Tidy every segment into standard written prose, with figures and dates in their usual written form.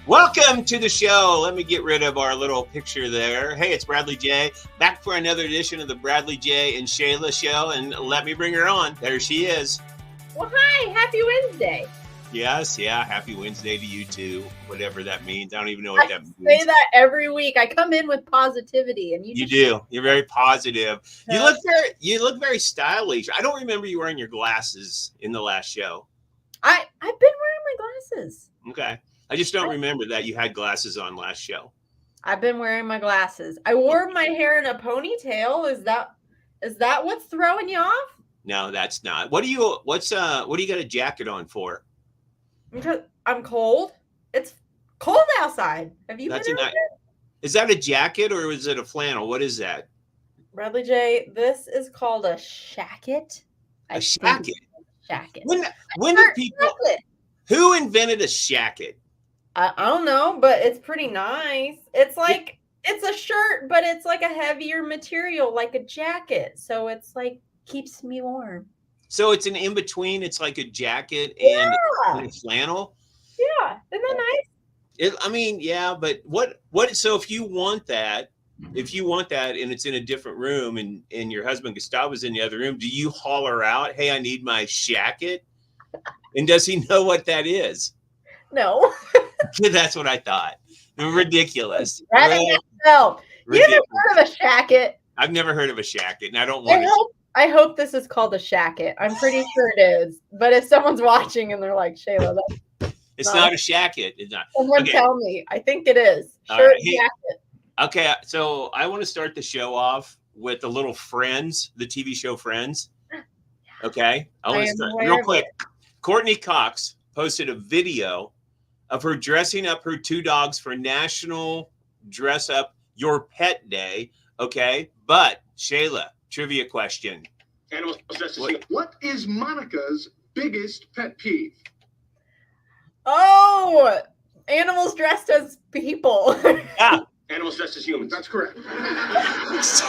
Welcome to the show. Let me get rid of our little picture there. Hey, it's Bradley J. Back for another edition of the Bradley J. and Shayla show. And let me bring her on. There she is. Well, hi. Happy Wednesday. Yes, yeah. Happy Wednesday to you too. Whatever that means. I don't even know what that means. I say that every week. I come in with positivity, and you do. You're very positive. You look very stylish. I don't remember you wearing your glasses in the last show. I've been wearing my glasses. Okay. I just don't remember that you had glasses on last show. I've been wearing my glasses. I wore my hair in a ponytail. Is that what's throwing you off? No, that's not. What do you got a jacket on for? Because I'm cold. It's cold outside. Have you been out there? Is that a jacket or is it a flannel? What is that? Bradley J, this is called a shacket. A shacket? Shacket. When did people... Who invented a shacket? I don't know, but it's pretty nice. It's like, it's a shirt, but it's like a heavier material, like a jacket. So it's like, keeps me warm. So it's an in-between. It's like a jacket and a flannel? Yeah. Isn't that nice? Yeah, but what, so if you want that and it's in a different room and your husband Gustavo's in the other room, do you holler out, hey, I need my shacket? And does he know what that is? No. That's what I thought. Ridiculous. No. You've never heard of a shacket? I've never heard of a shacket, and I don't want to. I hope this is called a shacket. I'm pretty sure it is. But if someone's watching and they're like, Shayla, it's not a shacket. It's not. Someone tell me. I think it is. Jacket. Okay, so I want to start the show off with the little Friends, the TV show Friends. Okay, I want to start real quick. Courtney Cox posted a video of her dressing up her two dogs for National Dress Up Your Pet Day. Okay, but Shayla, trivia question. What is Monica's biggest pet peeve? Oh, animals dressed as people. Yeah. Animals dressed as humans. That's correct. So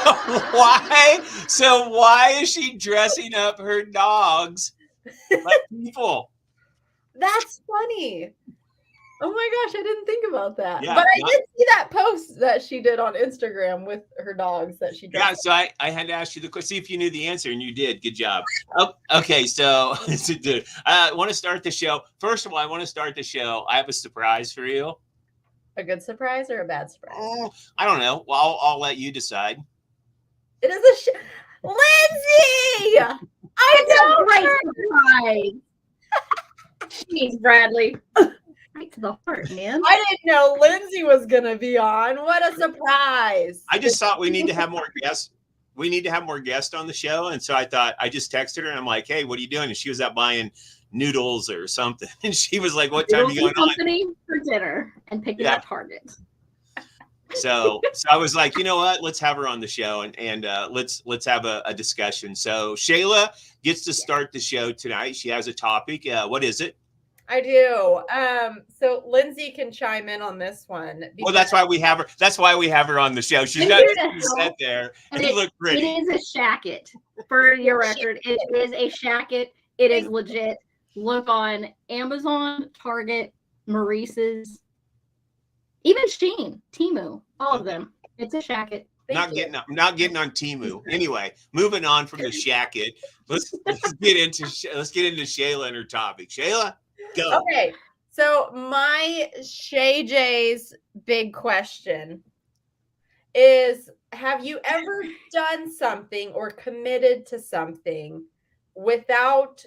why is she dressing up her dogs like people? That's funny. Oh my gosh, I didn't think about that. Yeah, but I did see that post that she did on Instagram with her dogs that she dressed. Yeah, so I had to ask you the question, see if you knew the answer, and you did. Good job. Okay, so I want to start the show. First of all, I want to start the show. I have a surprise for you. A good surprise or a bad surprise? I don't know. Well, I'll let you decide. It is Lindsay! I know, great surprise. Jeez, Bradley. Right to the heart, man. I didn't know Lindsay was going to be on. What a surprise. I just thought we need to have more guests. We need to have more guests on the show. And so I thought, I just texted her and I'm like, hey, what are you doing? And she was out buying noodles or something. And she was like, what time are you going on? For dinner and picking up Target. So I was like, you know what? Let's have her on the show and let's have a discussion. So Shayla gets to start the show tonight. She has a topic. What is it? I do. So Lindsay can chime in on this one. Well, that's why we have her. That's why we have her on the show. She's got to sit there and look pretty. It is a shacket. For your record, it is a shacket. It is legit. Look on Amazon, Target, Maurice's, even Shein, Temu, all of them. It's a shacket. Not getting on Temu. Anyway, moving on from the shacket, let's get into Shayla and her topic. Shayla, go. Okay, so my Shay J's big question is: have you ever done something or committed to something without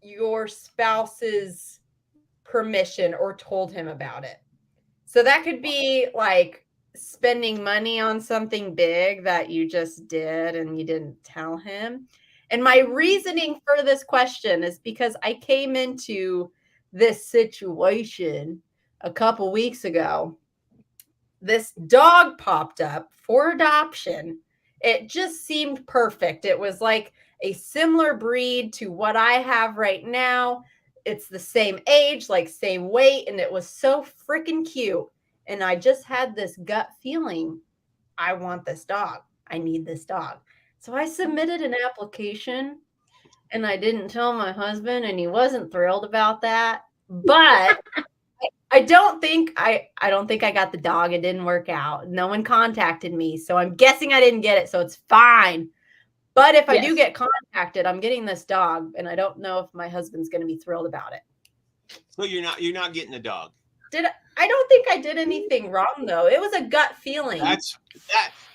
your spouse's permission or told him about it? So that could be like spending money on something big that you just did and you didn't tell him. And my reasoning for this question is because I came into this situation a couple weeks ago. This dog popped up for adoption. It just seemed perfect. It was like a similar breed to what I have right now. It's the same age, like same weight, and it was so freaking cute. And I just had this gut feeling, I want this dog. I need this dog. So I submitted an application and I didn't tell my husband and he wasn't thrilled about that. But I don't think I got the dog. It didn't work out. No one contacted me, so I'm guessing I didn't get it, so it's fine. But if I do get contacted, I'm getting this dog, and I don't know if my husband's going to be thrilled about it. So you're not getting the dog. I don't think I did anything wrong though. It was a gut feeling.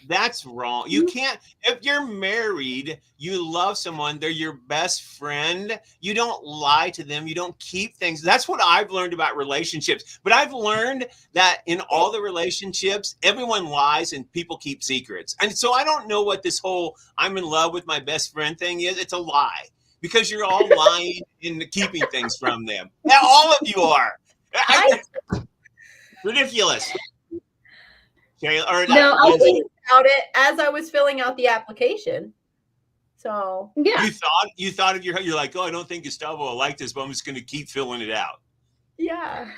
That's wrong. You can't, if you're married, you love someone, they're your best friend. You don't lie to them. You don't keep things. That's what I've learned about relationships. But I've learned that in all the relationships, everyone lies and people keep secrets. And so I don't know what this whole I'm in love with my best friend thing is. It's a lie because you're all lying and keeping things from them. Now, all of you are. Ridiculous. Shayla, no, I was thinking about it as I was filling out the application. So yeah, you thought of you're like, oh, I don't think Gustavo will like this, but I'm just going to keep filling it out. Yeah,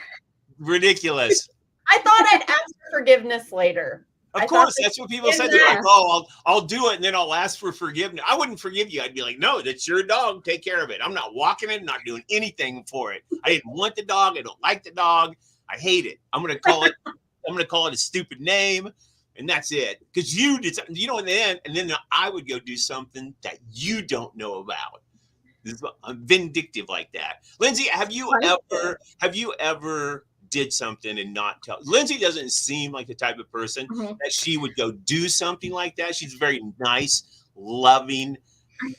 ridiculous. I thought I'd ask for forgiveness later. Of course, that's what people said. They're like, oh, I'll do it, and then I'll ask for forgiveness. I wouldn't forgive you. I'd be like, no, that's your dog. Take care of it. I'm not walking it, not doing anything for it. I didn't want the dog. I don't like the dog. I hate it. I'm gonna call it a stupid name, and that's it. Because you did something, and then I would go do something that you don't know about. I'm vindictive like that. Lindsay, have you ever did something and not tell? Lindsay doesn't seem like the type of person that she would go do something like that. She's very nice, loving,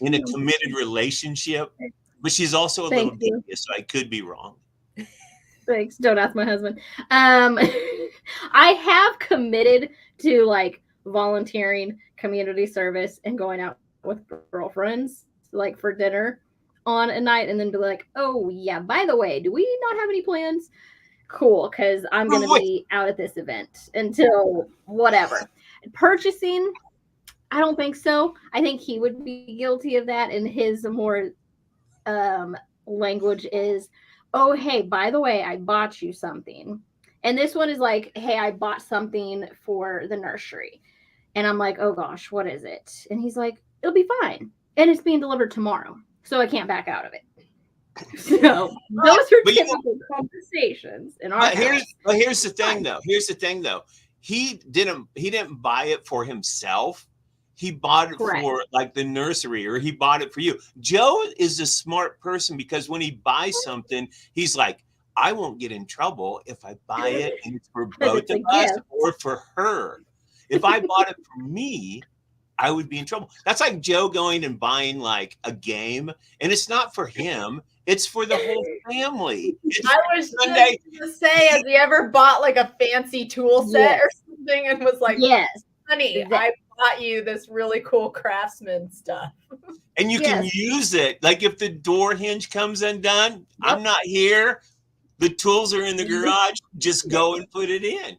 in a committed relationship, but she's also a little devious, so I could be wrong. Thanks. Don't ask my husband. I have committed to like volunteering, community service, and going out with girlfriends, like for dinner on a night, and then be like, oh yeah, by the way, do we not have any plans? Cool, because I'm going to be out at this event until whatever. Purchasing, I don't think so. I think he would be guilty of that, and his more language is, oh, hey, by the way, I bought you something. And this one is like, hey, I bought something for the nursery. And I'm like, oh gosh, what is it? And he's like, it'll be fine. And it's being delivered tomorrow, so I can't back out of it. So those are typical conversations in our house. Here's the thing though. He didn't buy it for himself. He bought it for like the nursery, or he bought it for you. Joe is a smart person because when he buys something, he's like, I won't get in trouble if I buy it and it's for both of us or for her. If I bought it for me, I would be in trouble. That's like Joe going and buying like a game, and it's not for him. It's for the whole family. I was just going to say, has he ever bought like a fancy tool set or something and was like, yes, honey, I bought you this really cool craftsman stuff. And you can use it. Like if the door hinge comes undone, I'm not here. The tools are in the garage. Just go and put it in.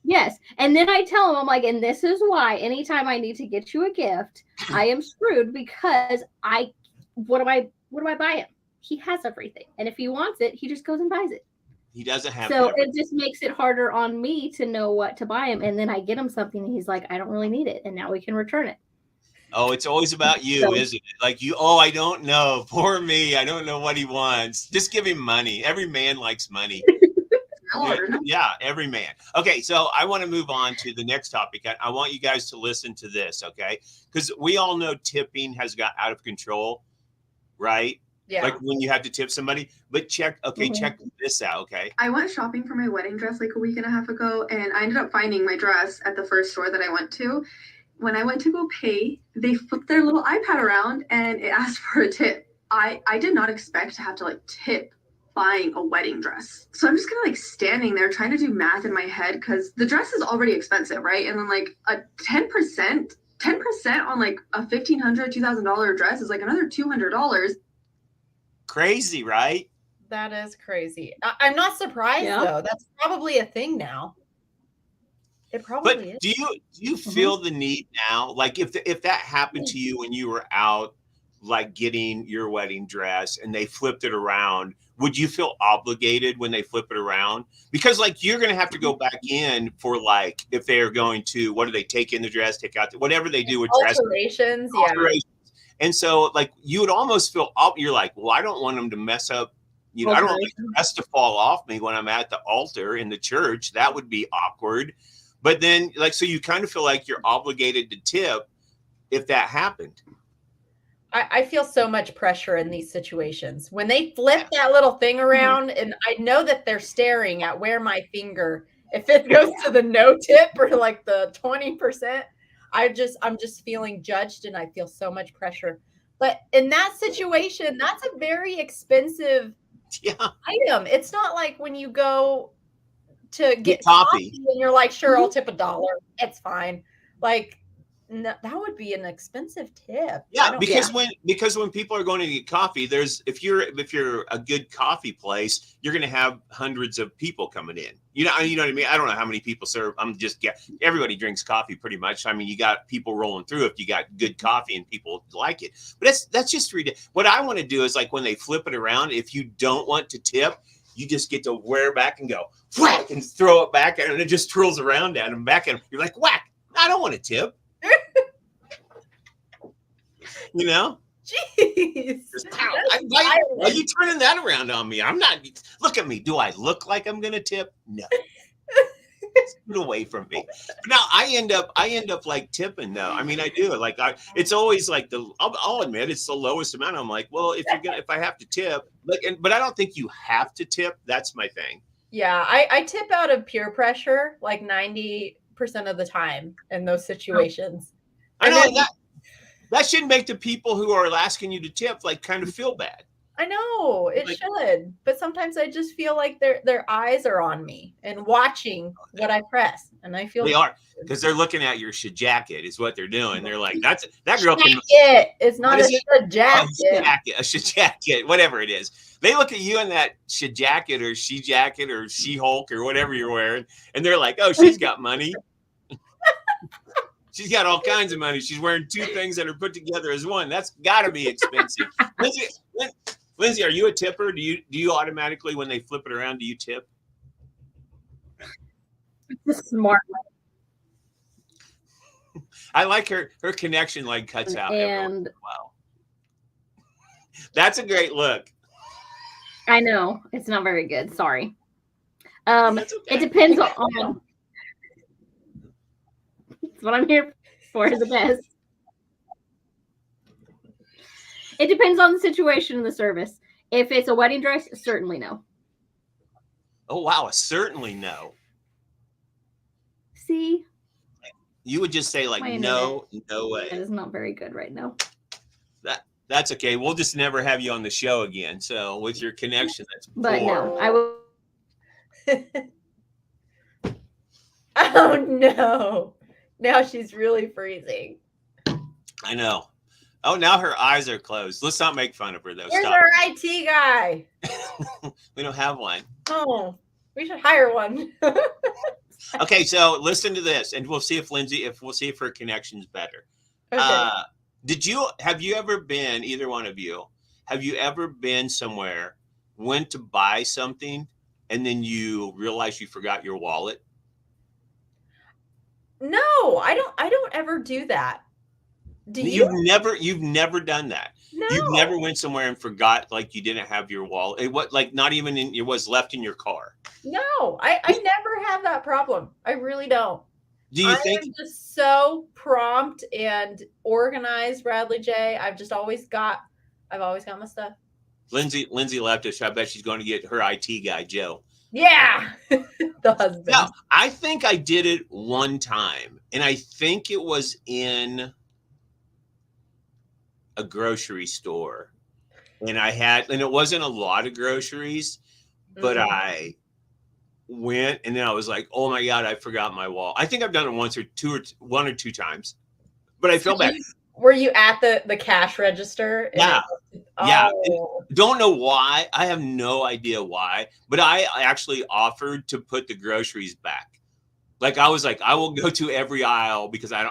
Yes. And then I tell him, I'm like, and this is why anytime I need to get you a gift, I am screwed because what do I buy him? He has everything. And if he wants it, he just goes and buys it. He doesn't have So it just makes it harder on me to know what to buy him. And then I get him something and he's like, I don't really need it. And now we can return it. Oh, it's always about you, isn't it? Like I don't know. Poor me. I don't know what he wants. Just give him money. Every man likes money. Yeah, every man. Okay, so I want to move on to the next topic. I want you guys to listen to this, okay? Because we all know tipping has got out of control, right? Yeah. Like when you have to tip somebody. But check this out, okay? I went shopping for my wedding dress like a week and a half ago, and I ended up finding my dress at the first store that I went to. When I went to go pay, they flipped their little iPad around and it asked for a tip. I did not expect to have to like tip buying a wedding dress. So I'm just kind of like standing there trying to do math in my head because the dress is already expensive, right? And then like a 10% on like a $1,500, $2,000 dress is like another $200. Crazy, right? That is crazy. I'm not surprised though. That's probably a thing now. It probably is. Do you feel the need now? Like if that happened to you when you were out like getting your wedding dress and they flipped it around, would you feel obligated when they flip it around? Because like you're going to have to go back in for like if they're going to, what do they take in the dress, take out whatever they do with alterations, And so like you would almost feel you're like, well, I don't want them to mess up You know, I don't want my dress to fall off me when I'm at the altar in the church. That would be awkward. But then, like, so you kind of feel like you're obligated to tip if that happened. I feel so much pressure in these situations when they flip that little thing around, and I know that they're staring at where my finger, if it goes to the no tip or like the 20%, I'm just feeling judged, and I feel so much pressure. But in that situation, that's a very expensive item. It's not like when you go to get coffee and you're like, sure, I'll tip $1. It's fine. Like, no, that would be an expensive tip. Yeah, because when people are going to get coffee, there's if you're a good coffee place, you're going to have hundreds of people coming in. You know what I mean? I don't know how many people serve. Everybody drinks coffee pretty much. I mean, you got people rolling through if you got good coffee and people like it. But that's just ridiculous. What I want to do is like when they flip it around, if you don't want to tip, you just get to wear back and go whack and throw it back, and it just twirls around at them back, and you're like whack. I don't want to tip. You know, jeez, are you turning that around on me? I'm not. Look at me. Do I look like I'm gonna tip? No. Get away from me. Now I end up like tipping though. I mean, I do. Like it's always like I'll admit it's the lowest amount. I'm like, well, if I have to tip, but I don't think you have to tip. That's my thing. Yeah, I tip out of peer pressure like 90% of the time in those situations. I know that shouldn't make the people who are asking you to tip like kind of feel bad. I know it should, but sometimes I just feel like their eyes are on me and watching what I press, and I feel they are because they're looking at your jacket is what they're doing. They're like, that girl can. It's not a jacket. A jacket, whatever it is. They look at you in that jacket or She-Hulk or whatever you're wearing, and they're like, oh, she's got money. She's got all kinds of money. She's wearing two things that are put together as one. That's got to be expensive. Lindsay, are you a tipper? Do you automatically, when they flip it around, do you tip? Smart. I like her connection like cuts out. And wow. That's a great look. I know. It's not very good. Sorry. It depends on that's what I'm here for, the best. It depends on the situation and the service. If it's a wedding dress, certainly no. Oh, wow. Certainly no. See? You would just say like, no way. That is not very good right now. That's okay. We'll just never have you on the show again. So with your connection, that's But no, I will. Oh, no. Now she's really freezing. I know. Oh, now her eyes are closed. Let's not make fun of her, though. Where's our IT guy? We don't have one. Oh, we should hire one. Okay, so listen to this, and we'll see if her connection's better. Okay. Have you ever been, either one of you, have you ever been somewhere, went to buy something, and then you realize you forgot your wallet? No, I don't ever do that. Do you? You've never done that. No. You've never went somewhere and forgot like you didn't have your wallet. It was left in your car. No, I never have that problem. I really don't. Do you think I'm just so prompt and organized, Bradley J. I've always got my stuff. Lindsay left us. I bet she's going to get her IT guy, Joe. Yeah. The husband. No, I think I did it one time, and I think it was in a grocery store, and it wasn't a lot of groceries, but I went, and then I was like, oh my God, I forgot my wallet. I think I've done it one or two times, but I feel bad. Were you at the cash register? Yeah. Yeah. Don't know why. I have no idea why, but I actually offered to put the groceries back. Like I was like, I will go to every aisle because I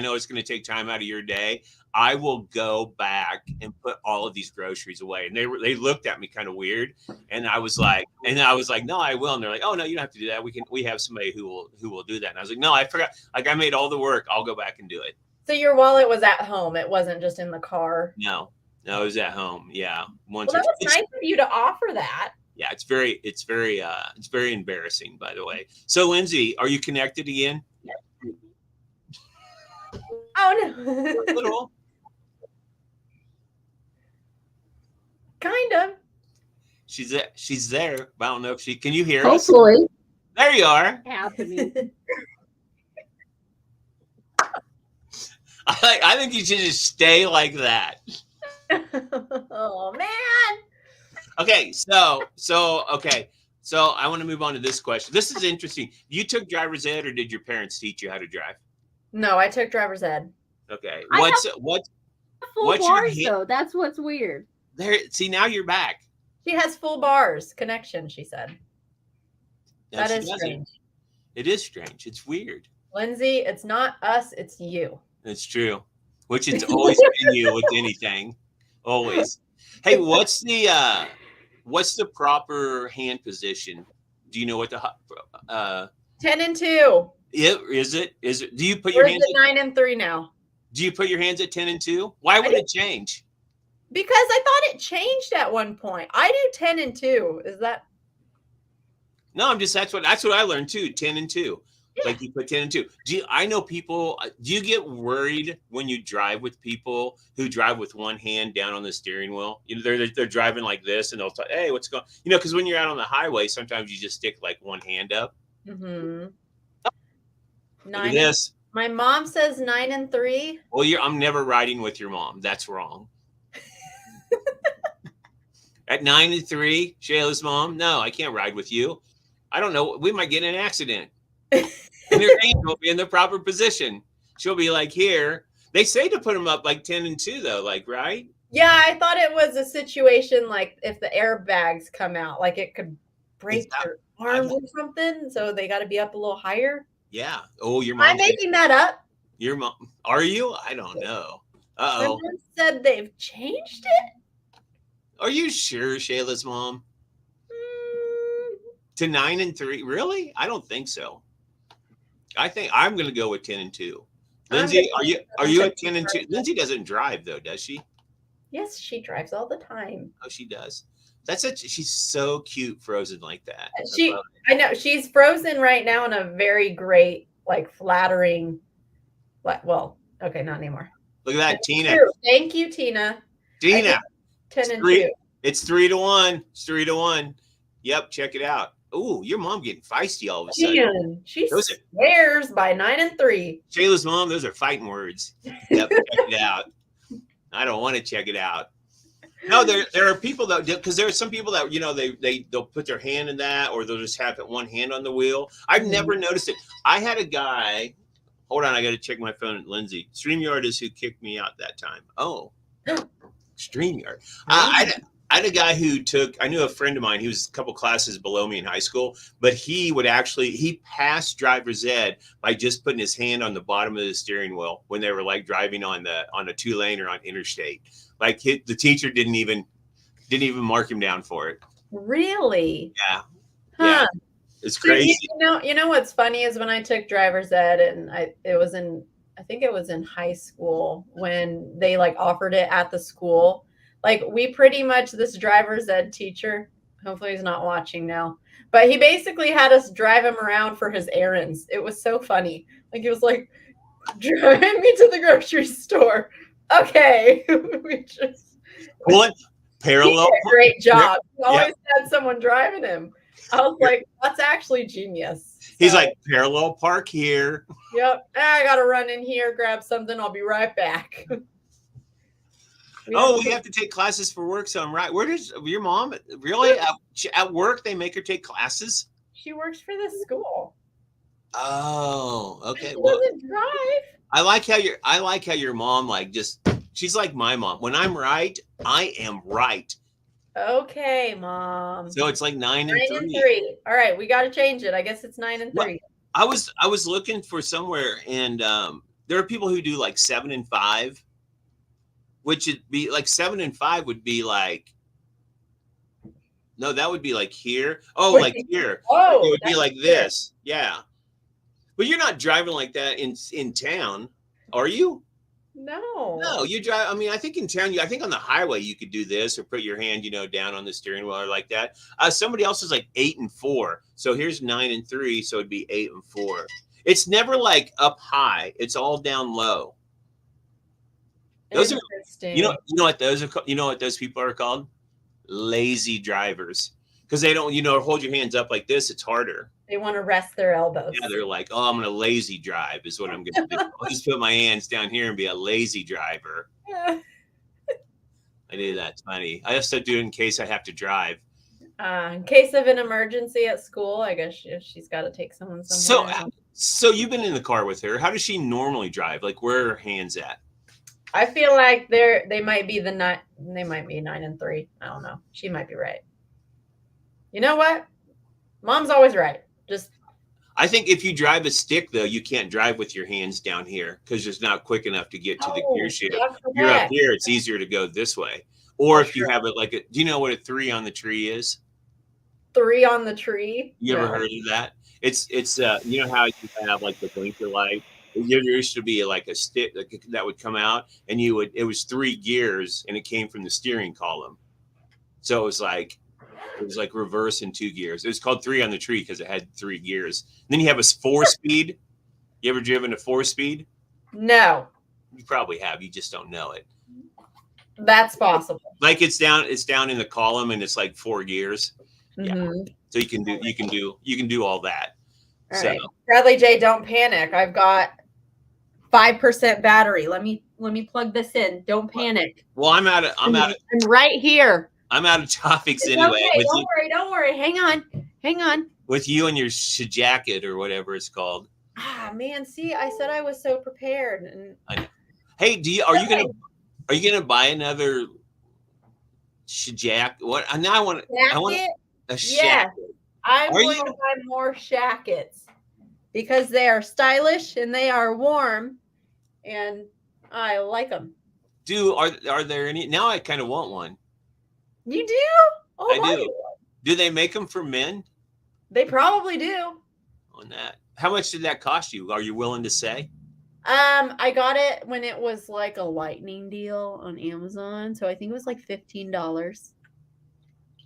know it's going to take time out of your day. I will go back and put all of these groceries away. And they looked at me kind of weird. And I was like, no, I will. And they're like, oh no, you don't have to do that. We have somebody who will do that. And I was like, no, I forgot. Like I made all the work. I'll go back and do it. So your wallet was at home. It wasn't just in the car. No. No, it was at home. Yeah. Well, that was nice of you to offer that. Yeah, it's very embarrassing, by the way. So, Lindsay, are you connected again? Oh no. A little. Kind of. She's there. But I don't know if she can. You hear us? Hopefully. There you are. Happening. I think you should just stay like that. Oh man. Okay, so I want to move on to this question. This is interesting. You took driver's ed, or did your parents teach you how to drive? No, I took driver's ed. Okay. Full bars though. That's what's weird. There. See, now you're back. She has full bars connection, she said. No, that she is doesn't. strange. It is strange. It's weird. Lindsay, it's not us, it's you. It's true. Which it's always been you with anything. Always. Hey, what's the proper hand position? Do you know what the 10 and 2. Yeah, is it? Do you put your hands at 9 and 3 now? Do you put your hands at 10 and 2? Why would it change? Because I thought it changed at one point. I do 10 and 2. Is that? No, that's what I learned too. 10 and 2. Yeah. Like you put 10 and 2. I know people, do you get worried when you drive with people who drive with one hand down on the steering wheel? You know, they're driving like this and they'll talk, hey, what's going on? You know, because when you're out on the highway, sometimes you just stick like one hand up. Mm-hmm. Look at this. My mom says 9 and 3. Well, I'm never riding with your mom. That's wrong. At 9 and 3, Shayla's mom, no, I can't ride with you. I don't know. We might get in an accident. And your hand will be in the proper position. She'll be like here. They say to put them up like 10 and 2 though, like, right? Yeah, I thought it was a situation like if the airbags come out, like it could break your arms or something. So they got to be up a little higher. Yeah. Oh, your mom. I'm making that up. Your mom. Are you? I don't know. My mom said they've changed it. Are you sure, Shayla's mom? To 9 and 3? Really? I don't think so. I think I'm going to go with 10 and 2. Lindsay, are you at 10 and 2? Lindsay doesn't drive though, does she? Yes, she drives all the time. Oh, she does. She's so cute, frozen like that. I know she's frozen right now in a very great, like flattering. Well, okay, not anymore. Look at that, Tina. True. Thank you, Tina. 10 and 2. It's 3-1. It's 3-1. Yep, check it out. Oh, your mom getting feisty all of a sudden. She swears by 9 and 3. Shayla's mom, those are fighting words. Yep, check it out. I don't want to check it out. No, there are people that, because there are some people that, you know, they'll put their hand in that, or they'll just have one hand on the wheel. I've never noticed it. I had a guy. Hold on, I got to check my phone. Lindsay, StreamYard is who kicked me out that time. Oh, StreamYard. I had a guy I knew a friend of mine, he was a couple classes below me in high school, but he passed driver's ed by just putting his hand on the bottom of the steering wheel when they were like driving on a 2-lane or on interstate. Like the teacher didn't even mark him down for it. Really? Yeah. Huh. Yeah. It's crazy. You know what's funny is when I took driver's ed, and I think it was in high school when they like offered it at the school. Like we pretty much, this driver's ed teacher, hopefully he's not watching now, but he basically had us drive him around for his errands. It was so funny. Like he was like, drive me to the grocery store. Okay. We just parallel. Great job. He always had someone driving him. I was like, that's actually genius. He's like, parallel park here. Yep. I got to run in here, grab something. I'll be right back. We have to take classes for work. So I'm right. Where does your mom really at work? They make her take classes. She works for the school. Oh, okay. She doesn't drive. I like how your mom she's like my mom. When I'm right, I am right. Okay, Mom. So it's like 9 and 3. 3. All right, we got to change it. I guess it's 9 and 3. Well, I was looking for somewhere, and there are people who do like 7 and 5, which would be like 7 and 5 would be like, no, that would be like here. Oh, like here. Oh, it would be like this. Yeah. But you're not driving like that in town, are you? No, you drive. I mean, I think in town, I think on the highway you could do this or put your hand, down on the steering wheel or like that. Somebody else is like 8 and 4. So here's 9 and 3. So it'd be 8 and 4. It's never like up high. It's all down low. Those are, you know what those are, you know what those people are called? Lazy drivers. Because they don't, hold your hands up like this. It's harder. They want to rest their elbows. Yeah, they're like, oh, I'm going to lazy drive is what I'm going to do. I'll just put my hands down here and be a lazy driver. I do that. It's funny. I also do it in case I have to drive. In case of an emergency at school, I guess she's got to take someone somewhere. So you've been in the car with her. How does she normally drive? Like, where are her hands at? I feel like they might be 9 and 3. I don't know. She might be right. You know what? Mom's always right. I think if you drive a stick, though, you can't drive with your hands down here because it's not quick enough to get to the gear shift. You're up here. It's easier to go this way. Or if you have it like do you know what a 3 on the tree is? 3 on the tree? You ever heard of that? It's you know how you have like the blinker light? There used to be like a stick that would come out and it was 3 gears and it came from the steering column. So it was like reverse in 2 gears. It was called 3 on the tree because it had 3 gears. And then you have a 4-speed. You ever driven a 4-speed? No. You probably have. You just don't know it. That's possible. Like it's down in the column and it's like 4 gears. Mm-hmm. Yeah. So you can do all that. All right. Bradley J, don't panic. I've got 5% battery. Let me plug this in. Don't panic. Well, I'm right here. I'm out of topics anyway. Okay. Don't worry. Hang on. With you and your jacket or whatever it's called. Ah, man. See, I said I was so prepared. And I know. Hey, are you gonna buy another jacket? What? Now I want a shacket. Yeah, I'm going to buy more shackets because they are stylish and they are warm, and I like them. Are there any? Now I kind of want one. You do? Oh, I do. Do they make them for men? They probably do. On that, how much did that cost you? Are you willing to say? I got it when it was like a lightning deal on Amazon, so I think it was like $15.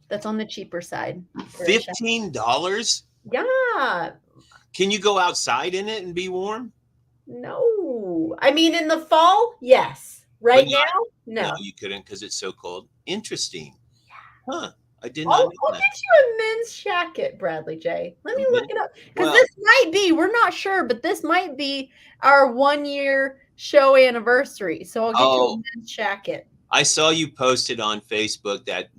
That's on the cheaper side. $15? Yeah. Can you go outside in it and be warm? No. I mean, in the fall, yes. Right now, no. No, you couldn't because it's so cold. Interesting. Huh. I didn't. I'll get you a men's jacket, Bradley J. Let me look it up. Because this might be, we're not sure, but this might be our 1-year show anniversary. So I'll get you a men's jacket. I saw you posted on Facebook that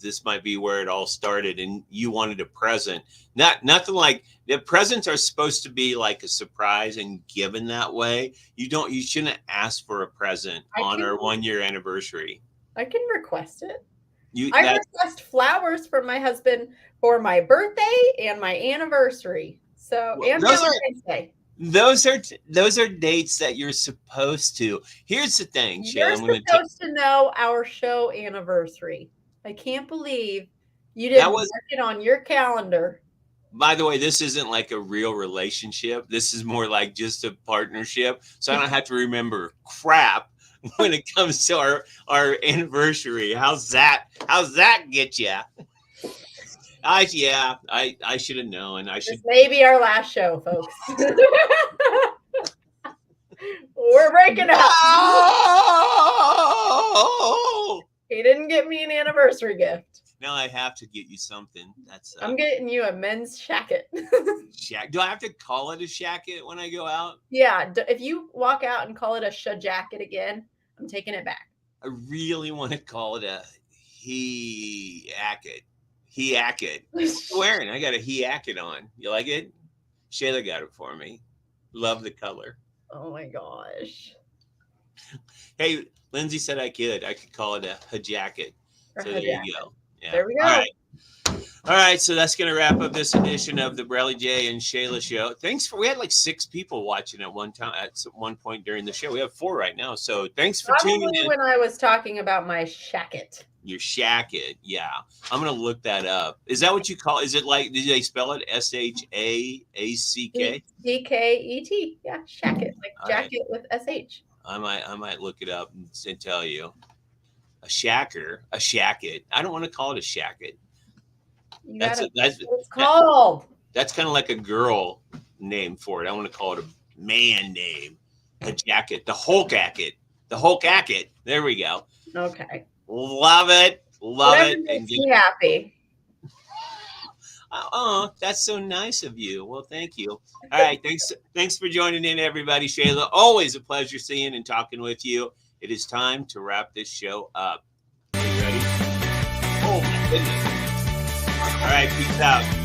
this might be where it all started and you wanted a present. Nothing like the presents are supposed to be like a surprise and given that way. You shouldn't ask for a present on our 1-year anniversary. I can request it. I request flowers from my husband for my birthday and my anniversary. So and Valentine's Day. Those are dates that you're supposed to. Here's the thing, Shayla. You're supposed to know our show anniversary. I can't believe you didn't mark it on your calendar. By the way, this isn't like a real relationship. This is more like just a partnership. So I don't have to remember crap when it comes to our anniversary. How's that get you? I should have known. This may be our last show, folks. We're breaking up. Oh! He didn't get me an anniversary gift. Now I have to get you something. I'm getting you a men's jacket. Do I have to call it a jacket when I go out? Yeah. If you walk out and call it a jacket again, I'm taking it back. I really want to call it a he-acket. He-acket. Swearing, I got a he-acket on. You like it? Shayla got it for me. Love the color. Oh my gosh. Hey, Lindsay said I could call it a jacket. So there you go. Yeah. There we go. All right. So that's going to wrap up this edition of the Bradley J and Shayla show. We had like 6 people watching at one point during the show. We have 4 right now. So thanks for tuning in. When I was talking about my shacket. Your shacket. Yeah. I'm going to look that up. Is that what you call it? Is it like, did they spell it SHAACK? DKET. Yeah. Shacket. Like jacket with SH. I might look it up and tell you. A shacker, a shacket. I don't want to call it a shacket. That's it's called. That's kind of like a girl name for it. I want to call it a man name. A jacket, the Hulk jacket, the Hulk jacket. There we go. Okay. Love it. Whatever makes me happy. Oh, that's so nice of you. Well, thank you. All right. Thanks for joining in, everybody. Shayla, always a pleasure seeing and talking with you. It is time to wrap this show up. Are you ready? Oh, my goodness. All right. Peace out.